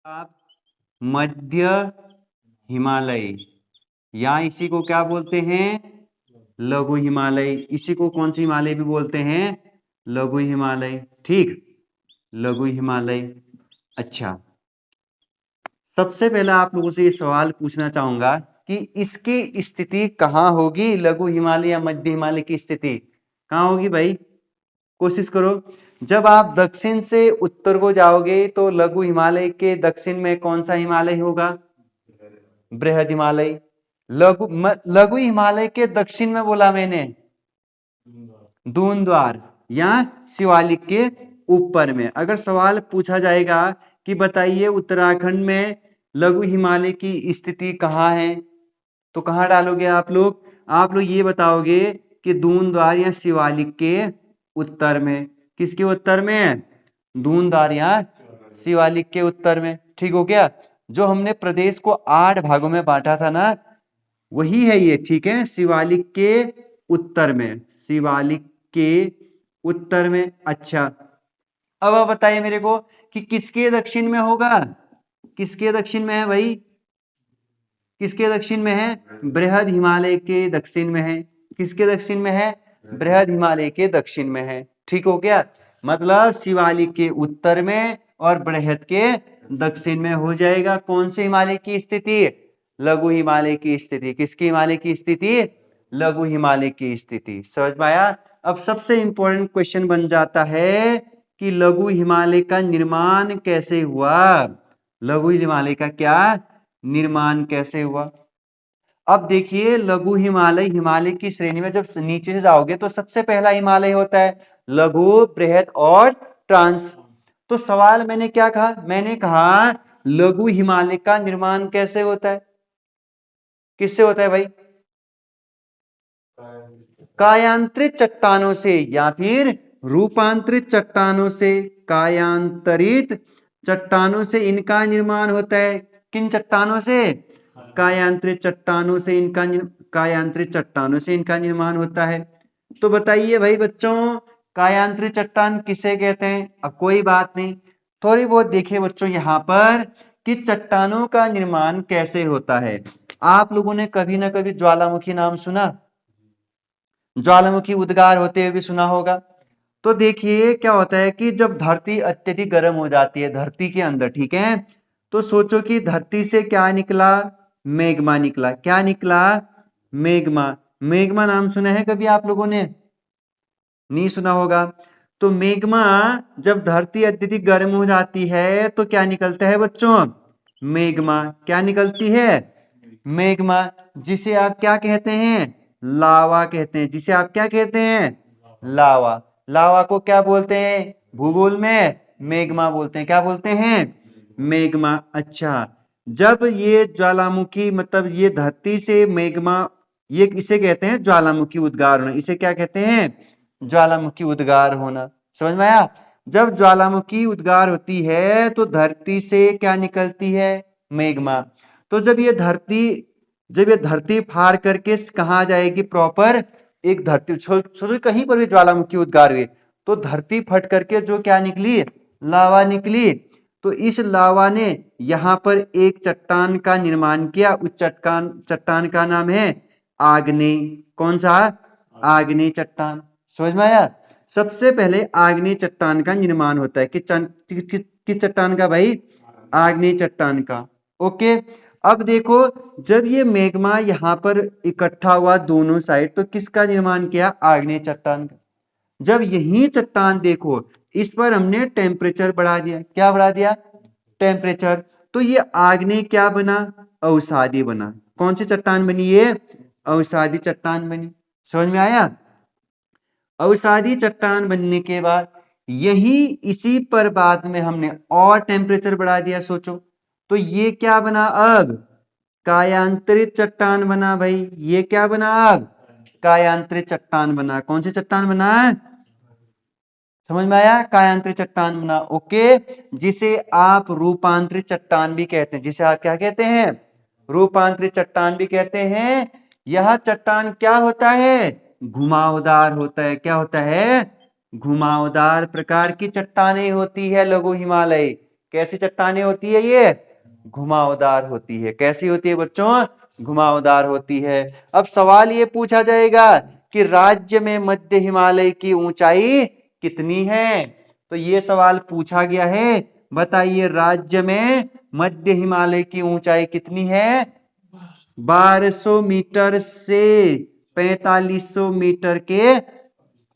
आप मध्य हिमालय या इसी को क्या बोलते हैं? लघु हिमालय। इसी को कौन सी हिमालय भी बोलते हैं? लघु हिमालय। ठीक, लघु हिमालय। अच्छा, सबसे पहले आप लोगों से ये सवाल पूछना चाहूंगा कि इसकी स्थिति कहाँ होगी? लघु हिमालय या मध्य हिमालय की स्थिति कहाँ होगी भाई? कोशिश करो। जब आप दक्षिण से उत्तर को जाओगे तो लघु हिमालय के दक्षिण में कौन सा हिमालय होगा? बृहद हिमालय। लघु हिमालय के दक्षिण में बोला मैंने दूनद्वार या शिवालिक के ऊपर में। अगर सवाल पूछा जाएगा कि बताइए उत्तराखंड में लघु हिमालय की स्थिति कहाँ है, तो कहाँ डालोगे आप लोग? आप लोग ये बताओगे कि दूनद्वार या शिवालिक के उत्तर में। किसके उत्तर में? दूनद्वार या शिवालिक के उत्तर में। ठीक हो गया। जो हमने प्रदेश को 8 भागों में बांटा था ना, वही है ये। ठीक है, शिवालिक के उत्तर में, शिवालिक के उत्तर में। अच्छा, अब आप बताइए मेरे को कि किसके दक्षिण में होगा? किसके दक्षिण में है भाई? किसके दक्षिण में है? बृहद हिमालय के दक्षिण में है। किसके दक्षिण में है? बृहद हिमालय के दक्षिण में है। ठीक हो गया। मतलब शिवालिक के उत्तर में और बृहद के दक्षिण में हो जाएगा कौन से हिमालय की स्थिति? लघु हिमालय की स्थिति। किसकी हिमालय की स्थिति? लघु हिमालय की स्थिति। समझ में आया? अब सबसे इंपॉर्टेंट क्वेश्चन बन जाता है कि लघु हिमालय का निर्माण कैसे हुआ? लघु हिमालय का क्या निर्माण कैसे हुआ? अब देखिए, लघु हिमालय हिमालय की श्रेणी में जब नीचे से जाओगे तो सबसे पहला हिमालय होता है लघु, बृहद और ट्रांस। तो सवाल मैंने क्या कहा? मैंने कहा लघु हिमालय का निर्माण कैसे होता है? किससे होता है भाई? कायांतरित चट्टानों से या फिर रूपांतरित चट्टानों से। कायांतरित चट्टानों से इनका निर्माण होता है। किन चट्टानों से? कायांतरित चट्टानों से इनका कायांतरित चट्टानों से इनका निर्माण होता है। तो बताइए भाई बच्चों, कायांतरित चट्टान किसे कहते हैं? अब कोई बात नहीं, थोड़ी बहुत देखिए बच्चों यहाँ पर कि चट्टानों का निर्माण कैसे होता है। आप लोगों ने कभी ना कभी ज्वालामुखी नाम सुना? ज्वालामुखी उद्गार होते हुए भी सुना होगा। तो देखिए क्या होता है कि जब धरती अत्यधिक गर्म हो जाती है धरती के अंदर, ठीक है, तो सोचो कि धरती से क्या निकला? मैग्मा निकला। क्या निकला? मैग्मा। मैग्मा नाम सुना है कभी आप लोगों ने? नहीं सुना होगा। तो मैग्मा जब धरती अत्यधिक गर्म हो जाती है तो क्या निकलता है बच्चों? मैग्मा। क्या निकलती है? मैग्मा। जिसे आप क्या कहते हैं? लावा कहते हैं। जिसे आप क्या कहते हैं? लावा। लावा को क्या बोलते हैं भूगोल में? मैग्मा बोलते हैं। क्या बोलते हैं? मैग्मा। अच्छा, जब ये ज्वालामुखी मतलब ये धरती से मैग्मा, ये इसे कहते हैं ज्वालामुखी उद्गार होना। इसे क्या कहते हैं? ज्वालामुखी उद्गार होना। समझ में आया? जब ज्वालामुखी उद्गार होती है तो धरती से क्या निकलती है? मैग्मा। तो जब ये धरती फाड़ करके कहाँ जाएगी प्रॉपर? एक धरती सोचो कहीं पर भी ज्वालामुखी उद्गार हुए तो धरती फट करके जो क्या निकली? लावा निकली। तो इस लावा ने यहाँ पर एक चट्टान का निर्माण किया। उस चट्टान का नाम है आग्नेय। कौन सा? आग्नेय चट्टान। समझ में आया? सबसे पहले आग्नेय चट्टान का निर्माण होता है। किस चट्टान का भाई? आग्नेय चट्टान का। ओके। अब देखो, जब ये मैग्मा यहाँ पर इकट्ठा हुआ दोनों साइड तो किसका निर्माण किया? आग्नेय चट्टान का। जब यही चट्टान देखो, इस पर हमने टेम्परेचर बढ़ा दिया। क्या बढ़ा दिया? टेम्परेचर। तो ये आग्नेय क्या बना? अवसादी बना। कौन सी चट्टान बनी ये? अवसादी चट्टान बनी। समझ में आया? अवसादी चट्टान बनने के बाद यही इसी पर बाद में हमने और टेम्परेचर बढ़ा दिया। सोचो तो ये क्या बना? अब कायांतरित चट्टान बना भाई। ये क्या बना? अब कायांतरित चट्टान बना। कौन सी चट्टान बना? समझ में आया? कायांतरित चट्टान बना। ओके। जिसे आप रूपांतरित चट्टान भी कहते हैं। जिसे आप क्या कहते हैं? रूपांतरित चट्टान भी कहते हैं। यह चट्टान क्या होता है? घुमावदार होता है। क्या होता है? घुमावदार प्रकार की चट्टानें होती है लघु हिमालय। कैसी चट्टानें होती है ये? घुमावदार होती है। कैसी होती है बच्चों? घुमावदार होती है। अब सवाल ये पूछा जाएगा कि राज्य में मध्य हिमालय की ऊंचाई कितनी है? तो ये सवाल पूछा गया है। बताइए राज्य में मध्य हिमालय की ऊंचाई कितनी है? 1200 मीटर से 4500 मीटर के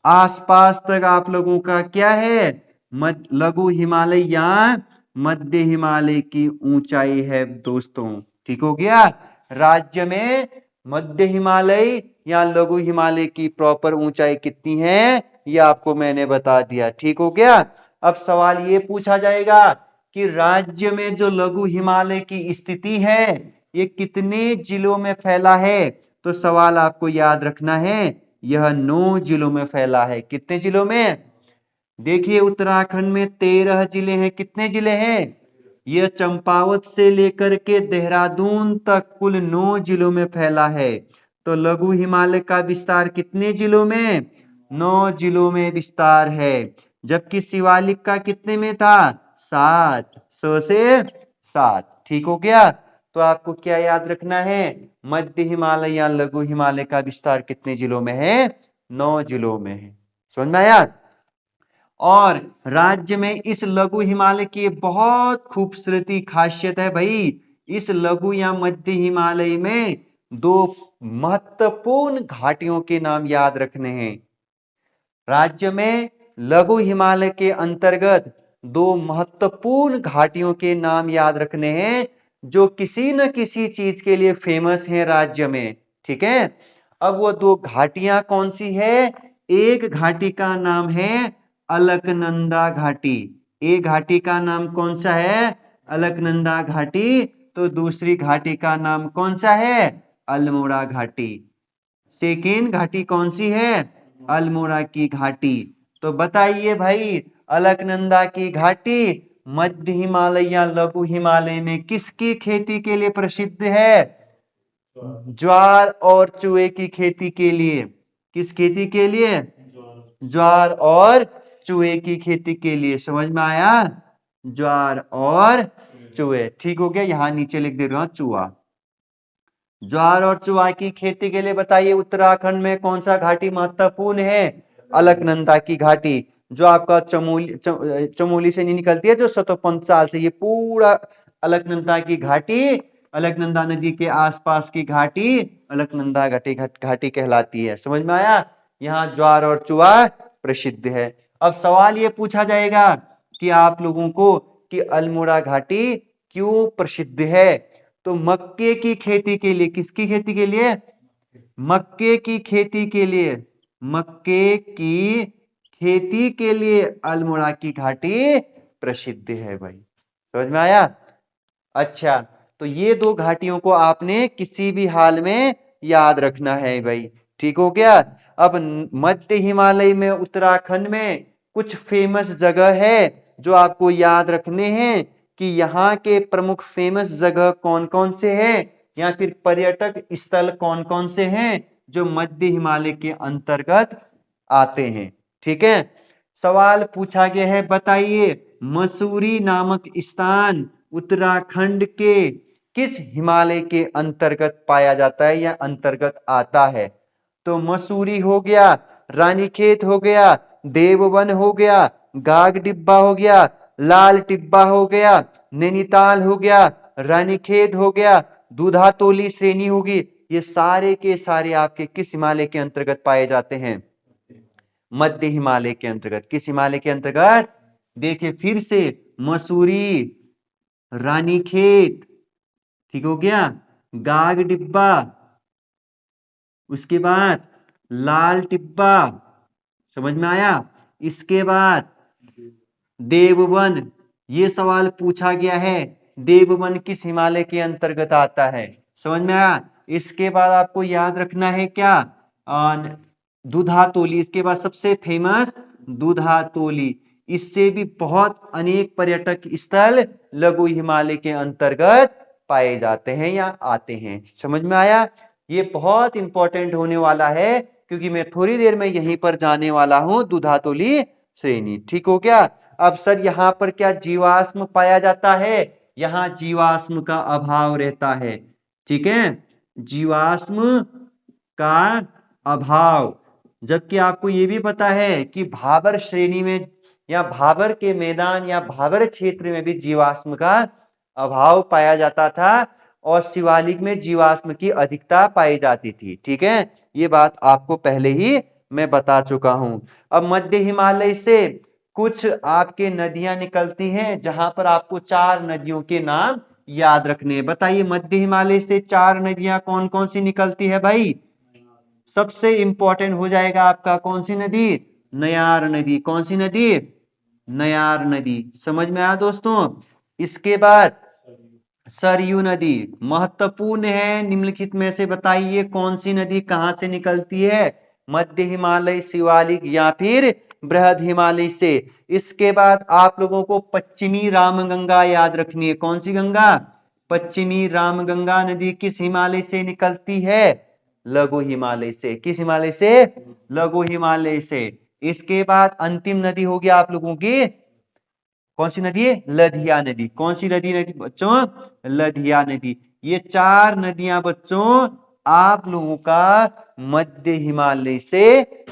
आसपास तक आप लोगों का क्या है? लघु हिमालय या मध्य हिमालय की ऊंचाई है दोस्तों। ठीक हो गया? राज्य में मध्य हिमालय या लघु हिमालय की प्रॉपर ऊंचाई कितनी है ये आपको मैंने बता दिया। ठीक हो गया? अब सवाल ये पूछा जाएगा कि राज्य में जो लघु हिमालय की स्थिति है ये कितने जिलों में फैला है? तो सवाल आपको याद रखना है, यह 9 जिलों में फैला है। कितने जिलों में? देखिए उत्तराखंड में 13 जिले हैं। कितने जिले हैं? यह चंपावत से लेकर के देहरादून तक कुल 9 जिलों में फैला है। तो लघु हिमालय का विस्तार कितने जिलों में? 9 जिलों में विस्तार है। जबकि शिवालिक का कितने में था? 7, 100 से 7। ठीक हो गया? तो आपको क्या याद रखना है? मध्य हिमालय या लघु हिमालय का विस्तार कितने जिलों में है? 9 जिलों में है। समझ में आया? और राज्य में इस लघु हिमालय की बहुत खूबसूरती खासियत है भाई। इस लघु या मध्य हिमालय में 2 महत्वपूर्ण घाटियों के नाम याद रखने हैं। राज्य में लघु हिमालय के अंतर्गत 2 महत्वपूर्ण घाटियों के नाम याद रखने हैं जो किसी न किसी चीज के लिए फेमस हैं राज्य में। ठीक है? अब वो 2 घाटियां कौन सी है? एक घाटी का नाम है अलकनंदा घाटी। एक घाटी का नाम कौन सा है? अलकनंदा घाटी। तो दूसरी घाटी का नाम कौन सा है? अल्मोड़ा घाटी। सेकेंड घाटी कौन सी है? अल्मोड़ा की घाटी। तो बताइए भाई, अलकनंदा की घाटी मध्य हिमालय या लघु हिमालय में किसकी खेती के लिए प्रसिद्ध है? ज्वार और चुए की खेती के लिए। किस खेती के लिए? ज्वार और चुए की खेती के लिए। समझ में आया? ज्वार और चुए। ठीक हो गया? यहां नीचे लिख दे रहा हूं चुआ। ज्वार और चुआ की खेती के लिए बताइए उत्तराखंड में कौन सा घाटी महत्वपूर्ण है? अलकनंदा की घाटी, जो आपका चमोली से नहीं निकलती है, जो सतोपंथ साल से, ये पूरा अलकनंदा की घाटी, अलकनंदा नदी के आसपास की घाटी अलकनंदा घाटी कहलाती है। समझ में आया? यहाँ ज्वार और चुआ प्रसिद्ध है। अब सवाल ये पूछा जाएगा कि आप लोगों को कि अल्मोड़ा घाटी क्यों प्रसिद्ध है? तो मक्के की खेती के लिए। किसकी खेती के लिए? मक्के की खेती के लिए। मक्के की खेती के लिए अल्मोड़ा की घाटी प्रसिद्ध है भाई। समझ में आया? अच्छा, तो ये 2 घाटियों को आपने किसी भी हाल में याद रखना है भाई। ठीक हो गया? अब मध्य हिमालय में उत्तराखंड में कुछ फेमस जगह है जो आपको याद रखने हैं कि यहाँ के प्रमुख फेमस जगह कौन कौन से हैं या फिर पर्यटक स्थल कौन कौन से हैं जो मध्य हिमालय के अंतर्गत आते हैं। ठीक है? सवाल पूछा गया है, बताइए मसूरी नामक स्थान उत्तराखंड के किस हिमालय के अंतर्गत पाया जाता है या अंतर्गत आता है? तो मसूरी हो गया, रानीखेत हो गया, देववन हो गया, गाग डिब्बा हो गया, लाल टिब्बा हो गया, नैनीताल हो गया, रानीखेत हो गया, दूधातोली श्रेणी होगी। ये सारे के सारे आपके किस हिमालय के अंतर्गत पाए जाते हैं? मध्य हिमालय के अंतर्गत। किस हिमालय के अंतर्गत? देखिए फिर से, मसूरी, रानीखेत, ठीक हो गया, गाग डिब्बा, उसके बाद लाल टिब्बा, समझ में आया? इसके बाद देववन। ये सवाल पूछा गया है, देववन किस हिमालय के अंतर्गत आता है? समझ में आया? इसके बाद आपको याद रखना है क्या? दूधातोली। इसके बाद सबसे फेमस दूधातोली। इससे भी बहुत अनेक पर्यटक स्थल लघु हिमालय के अंतर्गत पाए जाते हैं या आते हैं। समझ में आया? ये बहुत इंपॉर्टेंट होने वाला है क्योंकि मैं थोड़ी देर में यहीं पर जाने वाला हूं दूधातोली श्रेणी। ठीक हो गया। अब सर यहाँ पर क्या जीवाश्म पाया जाता है? यहाँ जीवाश्म का अभाव रहता है। ठीक है, जीवाश्म का अभाव। जबकि आपको ये भी पता है कि भाबर श्रेणी में या भाबर के मैदान या भाबर क्षेत्र में भी जीवाश्म का अभाव पाया जाता था और शिवालिक में जीवाश्म की अधिकता पाई जाती थी। ठीक है, ये बात आपको पहले ही मैं बता चुका हूं। अब मध्य हिमालय से कुछ आपके नदियां निकलती हैं, जहां पर आपको 4 नदियों के नाम याद रखने हैं। बताइए मध्य हिमालय से 4 नदियां कौन कौन सी निकलती है भाई? सबसे इंपॉर्टेंट हो जाएगा आपका कौन सी नदी? नयार नदी। कौन सी नदी? नयार नदी। समझ में आया दोस्तों? इसके बाद सरयू नदी महत्वपूर्ण है। निम्नलिखित में से बताइए कौन सी नदी कहां से निकलती है? मध्य हिमालय, शिवालिक या फिर बृहद हिमालय से। इसके बाद आप लोगों को पश्चिमी रामगंगा याद रखनी है। कौन सी गंगा? पश्चिमी रामगंगा नदी किस हिमालय से निकलती है? लघु हिमालय से। किस हिमालय से? लघु हिमालय से। इसके बाद अंतिम नदी होगी आप लोगों की कौन सी नदी है? लधिया नदी। कौन सी नदी बच्चों? लधिया नदी। ये 4 नदियां बच्चों आप लोगों का मध्य हिमालय से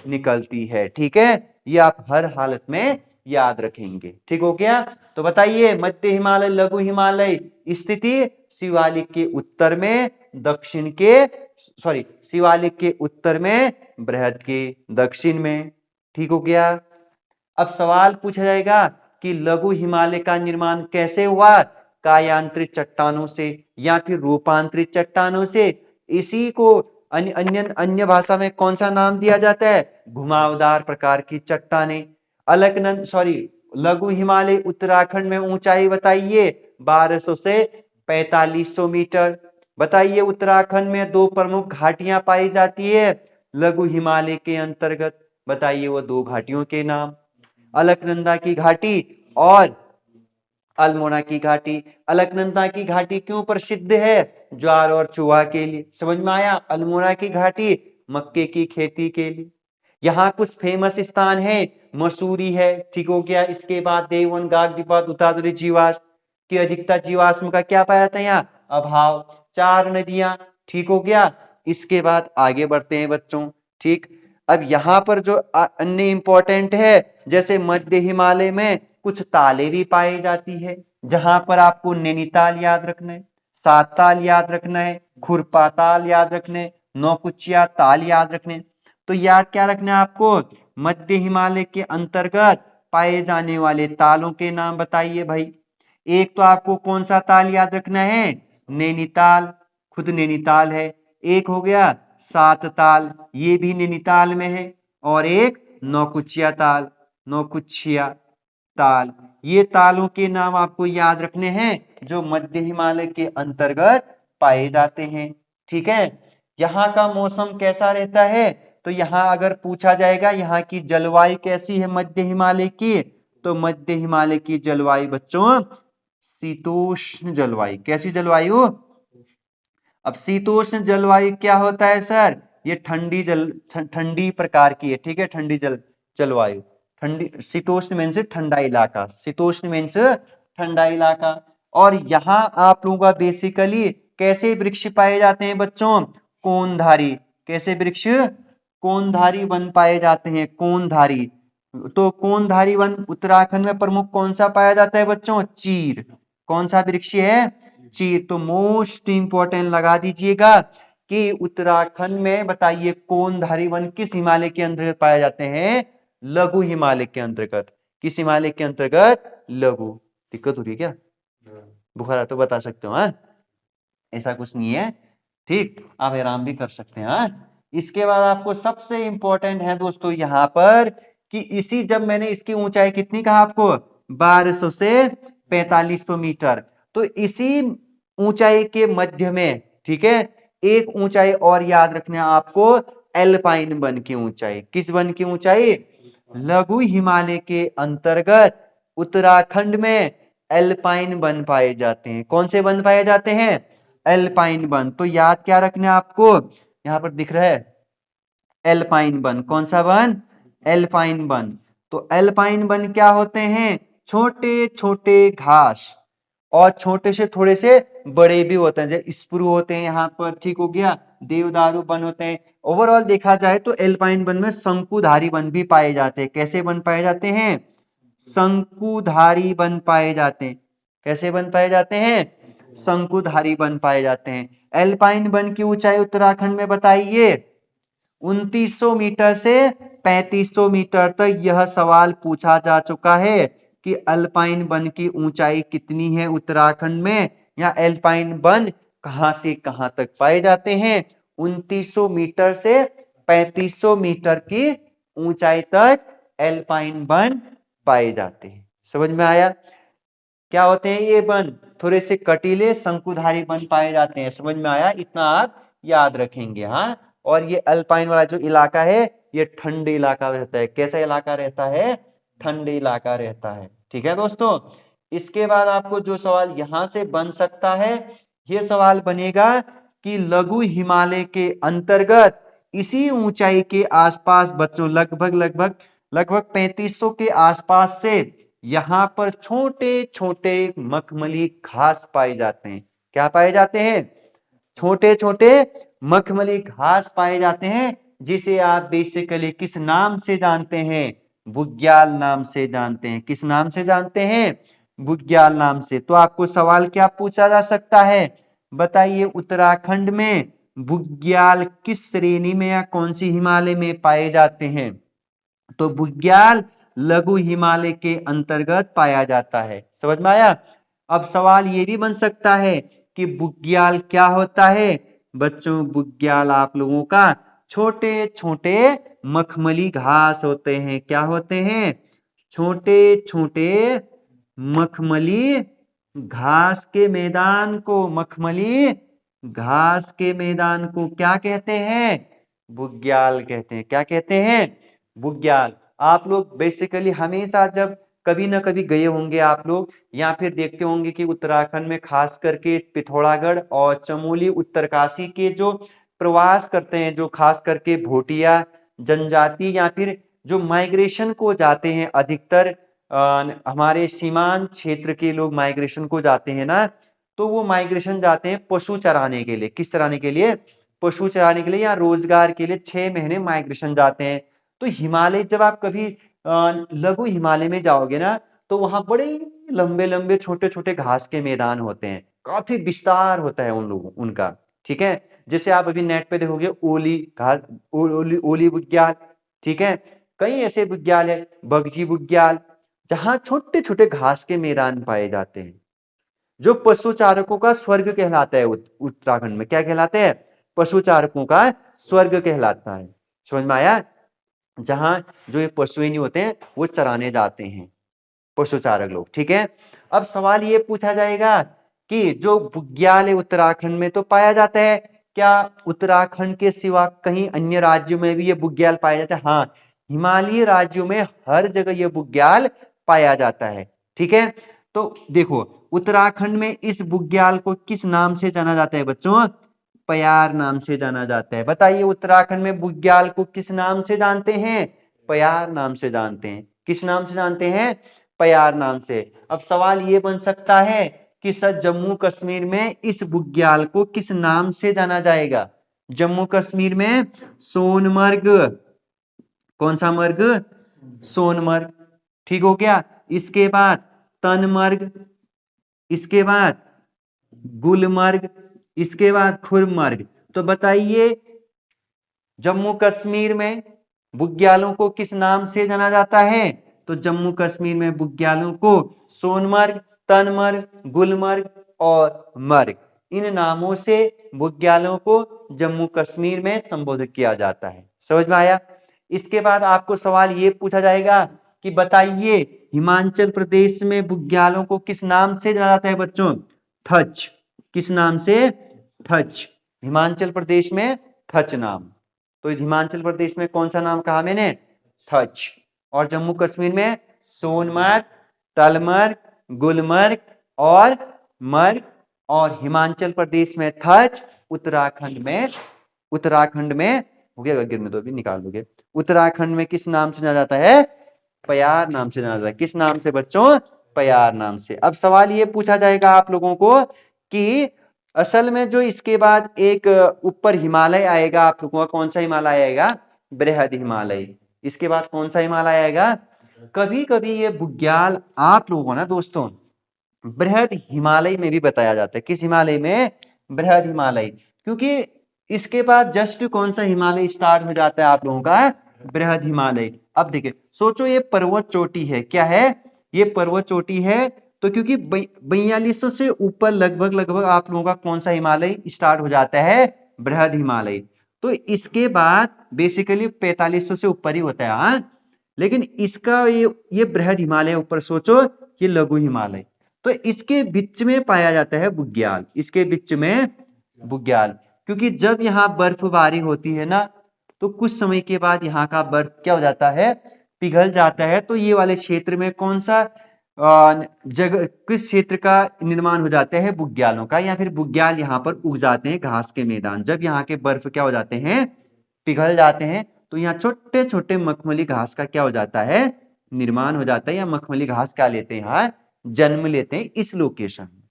निकलती है। ठीक है, ये आप हर हालत में याद रखेंगे। ठीक हो गया? तो बताइए मध्य हिमालय, लघु हिमालय स्थिति शिवालिक के उत्तर में, दक्षिण के शिवालिक के उत्तर में, बृहद के दक्षिण में। ठीक हो गया? अब सवाल पूछा जाएगा कि लघु हिमालय का निर्माण कैसे हुआ? कायांतरित चट्टानों से या फिर रूपांतरित चट्टानों से। इसी को अन्य भाषा में कौन सा नाम दिया जाता है? घुमावदार प्रकार की चट्टानें। अलकनंद लघु हिमालय उत्तराखंड में ऊंचाई बताइए 1200 से 4500 मीटर। बताइए उत्तराखंड में 2 प्रमुख घाटियां पाई जाती है लघु हिमालय के अंतर्गत। बताइए वो 2 घाटियों के नाम। अलकनंदा की घाटी और अल्मोड़ा की घाटी। अलकनंदा की घाटी क्यों प्रसिद्ध है? ज्वार और चुहा के लिए। समझ में आया? अल्मोड़ा की घाटी मक्के की खेती के लिए। यहाँ कुछ फेमस स्थान है, मसूरी है। ठीक हो गया? इसके बाद देववन, गागदीपा, दूताधुरी जीवाश्म की अधिकता जीवाश्म का क्या पाया जाता है? यहाँ अभाव। 4 नदियां। ठीक हो गया? इसके बाद आगे बढ़ते हैं बच्चों। ठीक, अब यहाँ पर जो अन्य इंपॉर्टेंट है, जैसे मध्य हिमालय में कुछ तालें भी पाई जाती है, जहां पर आपको नैनीताल याद रखना है, साताल याद रखना है, खुरपा ताल याद रखना है, नौकुचिया ताल याद रखने। तो याद क्या रखना है आपको? मध्य हिमालय के अंतर्गत पाए जाने वाले तालों के नाम बताइए भाई। एक तो आपको कौन सा ताल याद रखना है? नैनीताल, खुद नैनीताल है। एक हो गया सात ताल, ये भी नैनीताल में है। और एक नौकुचिया ताल, नौकुचिया ताल। ये तालों के नाम आपको याद रखने हैं जो मध्य हिमालय के अंतर्गत पाए जाते हैं। ठीक है, यहाँ का मौसम कैसा रहता है? तो यहाँ अगर पूछा जाएगा यहाँ की जलवायु कैसी है मध्य हिमालय की, तो मध्य हिमालय की जलवायु बच्चों शीतोष्ण जलवायु। कैसी जलवायु? अब शीतोष्ण जलवायु क्या होता है सर? ये ठंडी प्रकार की है। ठीक है, ठंडी जलवायु। ठंडी, शीतोष्ण मीन्स ठंडा इलाका, शीतोष्ण मीन्स ठंडा इलाका। और यहाँ आप लोगों का बेसिकली कैसे वृक्ष पाए जाते हैं बच्चों? कोनधारी। कैसे वृक्ष? कोनधारी वन पाए जाते हैं, कोनधारी। तो कोनधारी वन उत्तराखंड में प्रमुख कौन सा पाया जाता है बच्चों? चीर। कौन सा वृक्ष है? चीर। तो मोस्ट इंपोर्टेंट लगा दीजिएगा कि उत्तराखंड में बताइए कोनधारी वन किस हिमालय के अंतर्गत पाए जाते हैं? लघु हिमालय के अंतर्गत। किस हिमालय के अंतर्गत? लघु। दिक्कत हो रही है क्या? बुखार तो बता सकते हो। हाँ, ऐसा कुछ नहीं है। ठीक, आप आराम भी कर सकते हैं। हाँ, इसके बाद आपको सबसे इंपॉर्टेंट है दोस्तों यहाँ पर कि इसी, जब मैंने इसकी ऊंचाई कितनी कहा आपको? 1200 से 4500 मीटर। तो इसी ऊंचाई के मध्य में, ठीक है, एक ऊंचाई और याद रखना आपको, एल्पाइन वन की ऊंचाई। किस वन की ऊंचाई? लघु हिमालय के अंतर्गत उत्तराखंड में एल्पाइन वन पाए जाते हैं। कौन से वन पाए जाते हैं? Alpine one. तो याद क्या रखना है आपको? यहां पर दिख रहा है एल्पाइन वन। कौन सा वन? Alpine one. तो एल्पाइन वन क्या होते हैं? छोटे छोटे घास, और छोटे से थोड़े से बड़े भी होते हैं, जैसे स्प्रू होते हैं यहाँ पर, ठीक हो गया, देवदारू वन होते हैं। ओवरऑल देखा जाए तो एल्पाइन वन में शंकुधारी वन भी पाए जाते हैं। कैसे वन पाए जाते हैं? शंकुधारी वन पाए जाते हैं। कैसे वन पाए जाते हैं? शंकुधारी वन पाए जाते हैं। एल्पाइन वन की ऊंचाई उत्तराखंड में बताइए। 2900 मीटर से 3500 मीटर तक यह सवाल पूछा जा चुका है कि अल्पाइन वन की ऊंचाई कितनी है उत्तराखंड में, या एल्पाइन वन कहां से कहां तक पाए जाते हैं। 2900 मीटर से 3500 मीटर की ऊंचाई तक एल्पाइन वन पाए जाते हैं। समझ में आया? क्या होते हैं ये वन? थोड़े से कटीले शंकुधारी वन पाए जाते हैं। समझ में आया? इतना आप याद रखेंगे। हाँ, और ये अल्पाइन वाला जो इलाका है ये ठंडे इलाका रहता है। कैसा इलाका रहता है? ठंडे इलाका रहता है। ठीक है दोस्तों, इसके बाद आपको जो सवाल यहां से बन सकता है, ये सवाल बनेगा कि लघु हिमालय के अंतर्गत इसी ऊंचाई के आसपास बच्चों लगभग लगभग लगभग 3500 के आसपास से यहां पर छोटे छोटे मखमली घास पाए जाते हैं। क्या पाए जाते हैं? छोटे छोटे मखमली घास पाए जाते हैं, जिसे आप बेसिकली किस नाम से जानते हैं? बुग्याल नाम से जानते हैं। किस नाम से जानते हैं? बुग्याल नाम से। तो आपको सवाल क्या पूछा जा सकता है? बताइए, उत्तराखंड में बुग्याल किस श्रेणी में या कौन सी हिमालय में पाए जाते हैं? तो बुग्याल लघु हिमालय के अंतर्गत पाया जाता है। समझ में आया? अब सवाल ये भी बन सकता है कि बुग्याल क्या होता है? बच्चों, बुग्याल आप लोगों का छोटे छोटे मखमली घास होते हैं। क्या होते हैं? छोटे छोटे मखमली घास के मैदान को, मखमली घास के मैदान को क्या कहते हैं? बुग्याल कहते हैं। क्या कहते हैं? बुग्याल। आप लोग बेसिकली हमेशा जब कभी ना कभी गए होंगे आप लोग, या फिर देखते होंगे कि उत्तराखंड में खास करके पिथौरागढ़ और चमोली उत्तरकाशी के जो प्रवास करते हैं, जो खास करके भोटिया जनजाति या फिर जो माइग्रेशन को जाते हैं, अधिकतर हमारे सीमांत क्षेत्र के लोग माइग्रेशन को जाते हैं ना, तो वो माइग्रेशन जाते हैं पशु चराने के लिए। किस चराने के लिए? पशु चराने के लिए या रोजगार के लिए 6 महीने माइग्रेशन जाते हैं। तो हिमालय जब आप कभी लघु हिमालय में जाओगे ना, तो वहां बड़े लंबे लंबे छोटे छोटे घास के मैदान होते हैं, काफी विस्तार होता है उन लोगों उनका। ठीक है, जैसे आप अभी नेट पे देखोगे ओली घास, ओली बुग्याल। ठीक है, कई ऐसे बुग्याल है, बगजी बुग्याल, जहां छोटे छोटे घास के मैदान पाए जाते हैं, जो पशु चारकों का स्वर्ग कहलाता है। उत्तराखंड में क्या कहलाता है? पशु चारकों का स्वर्ग कहलाता है। समझ में आया? जहां जो ये पशु नहीं होते हैं वो चराने जाते हैं, पशु चारक लोग। ठीक है, अब सवाल ये पूछा जाएगा कि जो बुग्याल है उत्तराखंड में तो पाया जाता है, क्या उत्तराखंड के सिवा कहीं अन्य राज्यों में भी ये बुग्याल पाया जाता है? हाँ, हिमालयी राज्यों में हर जगह ये बुग्याल पाया जाता है। ठीक है, तो देखो, उत्तराखंड में इस बुग्याल को किस नाम से जाना जाता है बच्चों? प्यार नाम से जाना जाता है। बताइए, उत्तराखंड में बुग्याल को किस नाम से जानते हैं? प्यार नाम से जानते हैं। किस नाम से जानते हैं? प्यार नाम से। अब सवाल ये बन सकता है कि सर जम्मू कश्मीर में इस बुग्याल को किस नाम से जाना जाएगा? जम्मू कश्मीर में सोनमर्ग। कौन सा मर्ग? सोनमर्ग। ठीक हो गया। इसके बाद तनमर्ग, इसके बाद गुलमर्ग, इसके बाद खुरमर्ग। तो बताइए, जम्मू कश्मीर में बुग्यालों को किस नाम से जाना जाता है? तो जम्मू कश्मीर में बुग्यालों को सोनमर्ग, तनमर्ग, गुलमर्ग और मर्ग, इन नामों से बुग्यालों को जम्मू कश्मीर में संबोधित किया जाता है। समझ में आया? इसके बाद आपको सवाल ये पूछा जाएगा कि बताइए, हिमाचल प्रदेश में बुग्यालों को किस नाम से जाना जाता है बच्चों? थच। किस नाम से? थच। हिमाचल प्रदेश में थच नाम। तो हिमाचल प्रदेश में कौन सा नाम कहा मैंने? थच। और जम्मू कश्मीर में सोनमर्ग, तलमर्ग, गुलमर्ग और मर्ग। और हिमाचल प्रदेश में थच। उत्तराखंड में हो गया, गिरने दो, भी निकाल दोगे। उत्तराखंड में किस नाम से जाना जाता है? पयार नाम से जाना जाता है। किस नाम से बच्चों? पयार नाम से। अब सवाल ये पूछा जाएगा आप लोगों को कि असल में जो इसके बाद एक ऊपर हिमालय आएगा, आप लोगों का कौन सा हिमालय आएगा? बृहद हिमालय। इसके बाद कौन सा हिमालय आएगा? कभी कभी ये बुग्याल आप लोगों को ना दोस्तों बृहद हिमालय में भी बताया जाता है। किस हिमालय में? बृहद हिमालय। क्योंकि इसके बाद जस्ट कौन सा हिमालय स्टार्ट हो जाता है आप लोगों का? बृहद हिमालय। अब देखिए, सोचो ये पर्वत चोटी है, क्या है? ये पर्वत चोटी है। तो क्योंकि 4200 से ऊपर लगभग लगभग आप लोगों का कौन सा हिमालय स्टार्ट हो जाता है? बृहद हिमालय। तो इसके बाद बेसिकली 4500 से ऊपर ही होता है। हाँ, लेकिन इसका ये बृहद हिमालय ऊपर सोचो, ये लघु हिमालय। तो इसके बीच में पाया जाता है बुग्याल। इसके बीच में बुग्याल, क्योंकि जब यहाँ बर्फबारी होती है ना, तो कुछ समय के बाद यहाँ का बर्फ क्या हो जाता है? पिघल जाता है। तो ये वाले क्षेत्र में कौन सा जगह, किस क्षेत्र का निर्माण हो जाता है? बुग्यालों का, या फिर बुग्याल यहाँ पर उग जाते हैं, घास के मैदान। जब यहाँ के बर्फ क्या हो जाते हैं? पिघल जाते हैं, तो यहाँ छोटे छोटे मखमली घास का क्या हो जाता है? निर्माण हो जाता है, या मखमली घास क्या लेते हैं? यहाँ जन्म लेते हैं इस लोकेशन में।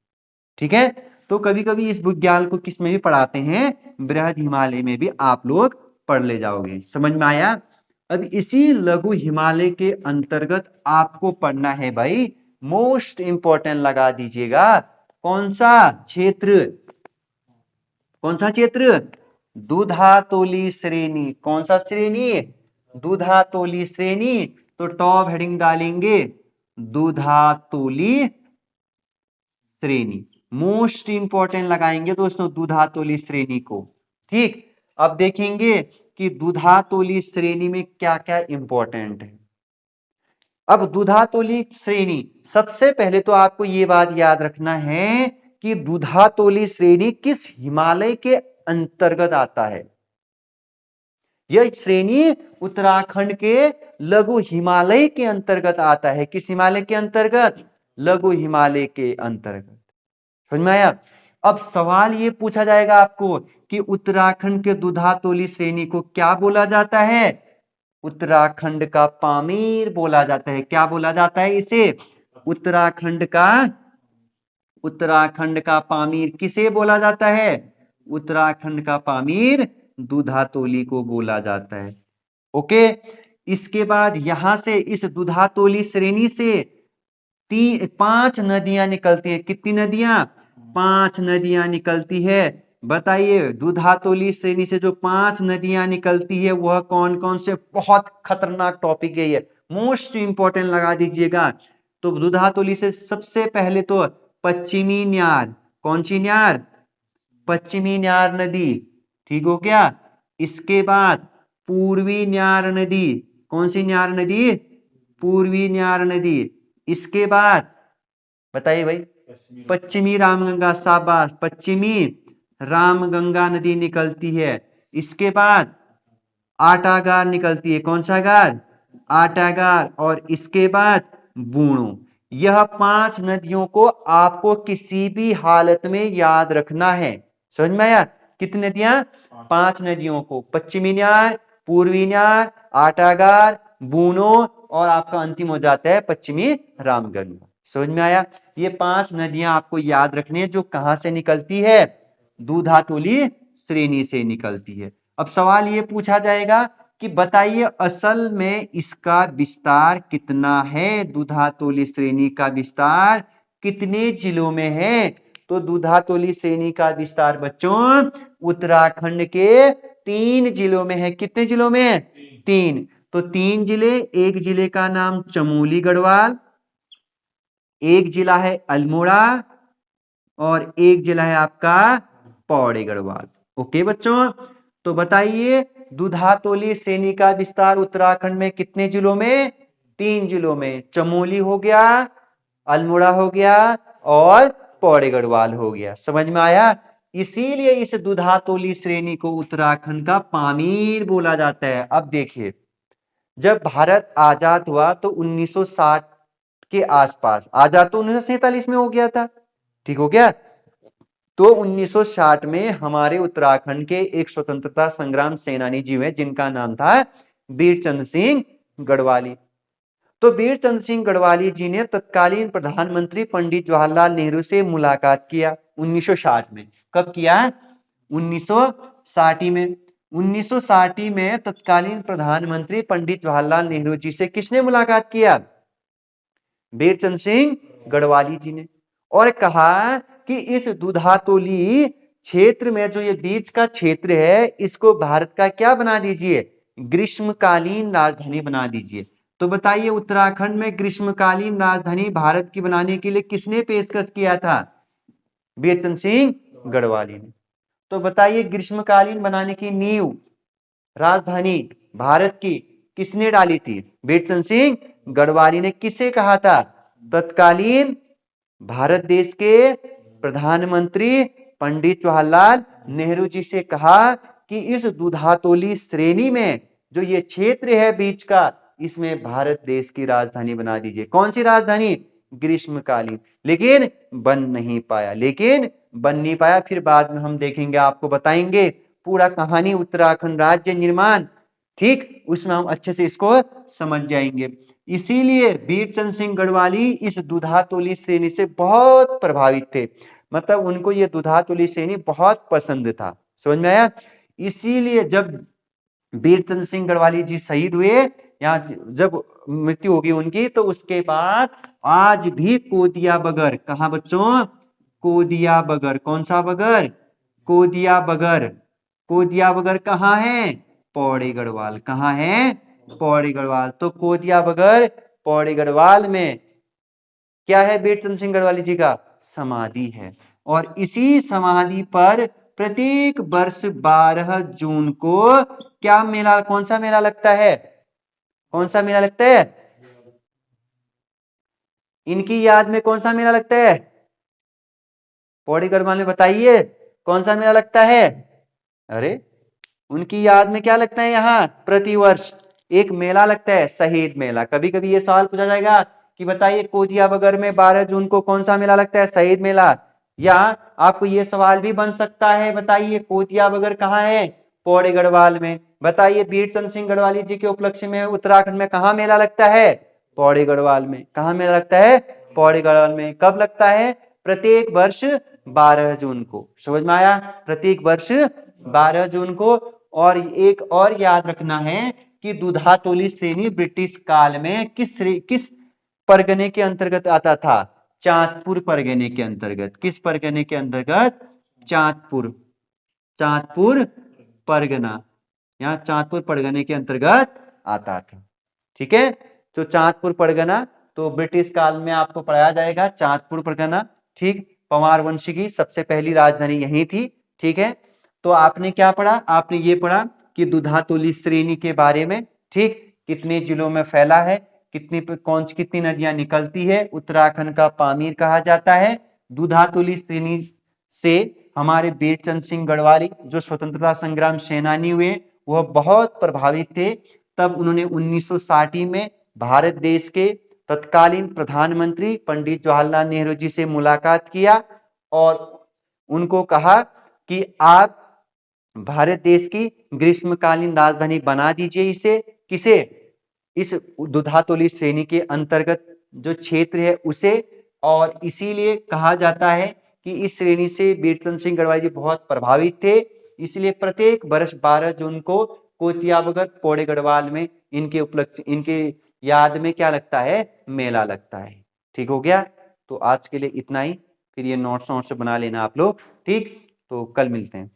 ठीक है, तो कभी कभी इस बुग्याल को किस में भी पढ़ाते हैं? बृहद हिमालय में भी आप लोग पढ़ ले जाओगे। समझ में आया? अब इसी लघु हिमालय के अंतर्गत आपको पढ़ना है भाई, मोस्ट इंपॉर्टेंट लगा दीजिएगा, कौन सा क्षेत्र? कौन सा क्षेत्र? दुधातोली श्रेणी। कौन सा श्रेणी? दुधातोली श्रेणी। तो टॉप हेडिंग डालेंगे दुधातोली श्रेणी। मोस्ट इंपॉर्टेंट लगाएंगे दोस्तों दुधातोली श्रेणी को। ठीक, अब देखेंगे कि दुधातोली श्रेणी में क्या क्या इंपॉर्टेंट है। अब दुधातोली श्रेणी, सबसे पहले तो आपको यह बात याद रखना है कि दुधातोली श्रेणी किस हिमालय के अंतर्गत आता है। यह श्रेणी उत्तराखंड के लघु हिमालय के अंतर्गत आता है। किस हिमालय के अंतर्गत? लघु हिमालय के अंतर्गत। समझ में आया? अब सवाल ये पूछा जाएगा आपको कि उत्तराखंड के दुधातोली श्रेणी को क्या बोला जाता है? उत्तराखंड का पामीर बोला जाता है। क्या बोला जाता है इसे? उत्तराखंड का पामीर। किसे बोला जाता है? उत्तराखंड का पामीर दुधातोली को बोला जाता है। ओके, इसके बाद यहां से इस दुधातोली श्रेणी से 5 नदियां निकलती हैं। कितनी नदियां? 5 नदियां निकलती है। बताइए, दुधातोली श्रेणी से जो 5 नदियां निकलती है वह कौन कौन से? बहुत खतरनाक टॉपिक है ये, मोस्ट इंपॉर्टेंट लगा दीजिएगा। तो दुधातोली से सबसे पहले तो पश्चिमी न्यार। कौन सी न्यार? पश्चिमी न्यार नदी। ठीक हो गया। इसके बाद पूर्वी न्यार नदी। कौन सी न्यार नदी? पूर्वी न्यार नदी। इसके बाद बताइए भाई, पश्चिमी रामगंगा। शाबाश, पश्चिमी रामगंगा नदी निकलती है। इसके बाद आटागार निकलती है। कौन सा गार? आटागार। और इसके बाद बूणो। यह 5 नदियों को आपको किसी भी हालत में याद रखना है। समझ में आया? कितनी नदियां? 5 नदियों को, पश्चिमी न्यार, पूर्वी न्यार, आटागार, बूनो, और आपका अंतिम हो जाता है पश्चिमी रामगंगा। समझ में आया? ये 5 नदियां आपको याद रखनी है, जो कहां से निकलती है? दुधातोली श्रेणी से निकलती है। अब सवाल ये पूछा जाएगा कि बताइए असल में इसका विस्तार कितना है? दुधातोली श्रेणी का विस्तार कितने जिलों में है? तो दुधातोली श्रेणी का विस्तार बच्चों उत्तराखंड के 3 जिलों में है। कितने जिलों में? 3। तो 3 जिले, एक जिले का नाम चमोली गढ़वाल, एक जिला है अल्मोड़ा, और एक जिला है आपका पौड़ी गढ़वाल। ओके बच्चों, तो बताइए दुधातोली श्रेणी का विस्तार उत्तराखंड में कितने जिलों में? 3 जिलों में। चमोली हो गया, अल्मोड़ा हो गया, और पौड़ी गढ़वाल हो गया। समझ में आया? इसीलिए इस दुधातोली श्रेणी को उत्तराखंड का पामीर बोला जाता है। अब देखिए, जब भारत आजाद हुआ तो 1960 के आसपास, आजाद तो 1947 में हो गया था। ठीक हो गया। तो 1960 में हमारे उत्तराखंड के एक स्वतंत्रता संग्राम सेनानी जी हुए, जिनका नाम था बीरचंद सिंह गढ़वाली। तो वीर चंद्र सिंह गढ़वाली जी ने तत्कालीन प्रधानमंत्री पंडित जवाहरलाल नेहरू से मुलाकात किया 1960 में। कब किया? 1960 में। 1960 में तत्कालीन प्रधानमंत्री पंडित जवाहरलाल नेहरू जी से किसने मुलाकात किया? वीर चंद्र सिंह गढ़वाली जी ने। और कहा कि इस दुधातोली क्षेत्र में जो ये बीच का क्षेत्र है, इसको भारत का क्या बना दीजिए? ग्रीष्मकालीन राजधानी बना दीजिए। तो बताइए, उत्तराखंड में ग्रीष्मकालीन राजधानी भारत की बनाने के लिए किसने पेशकश किया था? वीर चंद्र सिंह गढ़वाली ने। तो बताइए, ग्रीष्मकालीन बनाने की नींव राजधानी भारत की किसने डाली थी? वीर चंद्र सिंह गढ़वाली ने। किसे कहा था? तत्कालीन भारत देश के प्रधानमंत्री पंडित जवाहरलाल नेहरू जी से कहा कि इस दुधातोली श्रेणी में जो ये क्षेत्र है बीच का, इसमें भारत देश की राजधानी बना दीजिए। कौन सी राजधानी? ग्रीष्मकालीन। लेकिन बन नहीं पाया, फिर बाद में हम देखेंगे, आपको बताएंगे पूरा कहानी उत्तराखंड राज्य निर्माण, ठीक, उसमें हम अच्छे से इसको समझ जाएंगे। इसीलिए वीर चंद्र सिंह गढ़वाली इस दुधातोली श्रेणी से बहुत प्रभावित थे, मतलब उनको ये दुधातोली श्रेणी बहुत पसंद था। समझ में आया? इसीलिए जब वीर चंद्र सिंह गढ़वाली जी शहीद हुए, या जब मृत्यु होगी उनकी, तो उसके बाद आज भी कोदिया बगर, कहा बच्चों? कोदिया बगर। कौन सा बगर? कोदिया बगर। कोदिया बगर कहाँ है? पौड़ी गढ़वाल। कहाँ है? पौड़ी गढ़वाल। तो कोदिया बगर पौड़ी गढ़वाल में क्या है? वीर चंद्र सिंह गढ़वाली जी का समाधि है। और इसी समाधि पर प्रत्येक वर्ष 12 जून को क्या मेला, कौन सा मेला लगता है? कौन सा मेला लगता है? इनकी याद में कौन सा मेला लगता है? पौड़ी गढ़वाल में बताइए, कौन सा मेला लगता है? अरे, उनकी याद में क्या लगता है? यहाँ प्रतिवर्ष एक मेला लगता है, शहीद मेला। कभी कभी ये सवाल पूछा जाएगा कि बताइए, कोदिया बगर में 12 जून को कौन सा मेला लगता है? शहीद मेला। या आपको ये सवाल भी बन सकता है, बताइए कोदिया बगर कहाँ है? पौड़ी गढ़वाल में। बताइए, वीर चंद्र सिंह गढ़वाली जी के उपलक्ष्य में उत्तराखंड में कहाँ मेला लगता है? पौड़ी गढ़वाल में। कहाँ मेला लगता है? पौड़ी गढ़वाल में। कब लगता है? प्रत्येक वर्ष 12 जून को। समझ में आया? प्रत्येक वर्ष 12 जून को। और एक और याद रखना है कि दुधातोली श्रेणी ब्रिटिश काल में किस परगने के अंतर्गत आता था? चांदपुर परगने के अंतर्गत। किस परगने के अंतर्गत? चांदपुर। चांदपुर परगना, यहाँ चांदपुर परगने के अंतर्गत आता था। ठीक है, तो चांदपुर परगना तो ब्रिटिश काल में आपको पढ़ाया जाएगा, चांदपुर परगना। ठीक, पंवार वंश की सबसे पहली राजधानी यही थी। ठीक है, तो आपने क्या पढ़ा? आपने ये पढ़ा कि दुधातोली श्रेणी के बारे में। ठीक, कितने जिलों में फैला है, कितनी नदियां निकलती है, उत्तराखंड का पामीर कहा जाता है। दुधातोली श्रेणी से हमारे वीर चंद्र सिंह गढ़वाली जो स्वतंत्रता संग्राम सेनानी हुए, वह बहुत प्रभावित थे। तब उन्होंने 1960 में भारत देश के तत्कालीन प्रधानमंत्री पंडित जवाहरलाल नेहरू जी से मुलाकात किया और उनको कहा कि आप भारत देश की ग्रीष्मकालीन राजधानी बना दीजिए। इसे किसे? इस दुधातोली श्रेणी के अंतर्गत जो क्षेत्र है उसे। और इसीलिए कहा जाता है कि इस श्रेणी से वीर चंद्र सिंह गढ़वाली जी बहुत प्रभावित थे। इसलिए प्रत्येक वर्ष 12 जून को कोतिया बगर पौड़े गढ़वाल में इनके उपलक्ष्य, इनके याद में क्या लगता है? मेला लगता है। ठीक हो गया? तो आज के लिए इतना ही। फिर ये नोट्स बना लेना आप लोग। ठीक, तो कल मिलते हैं।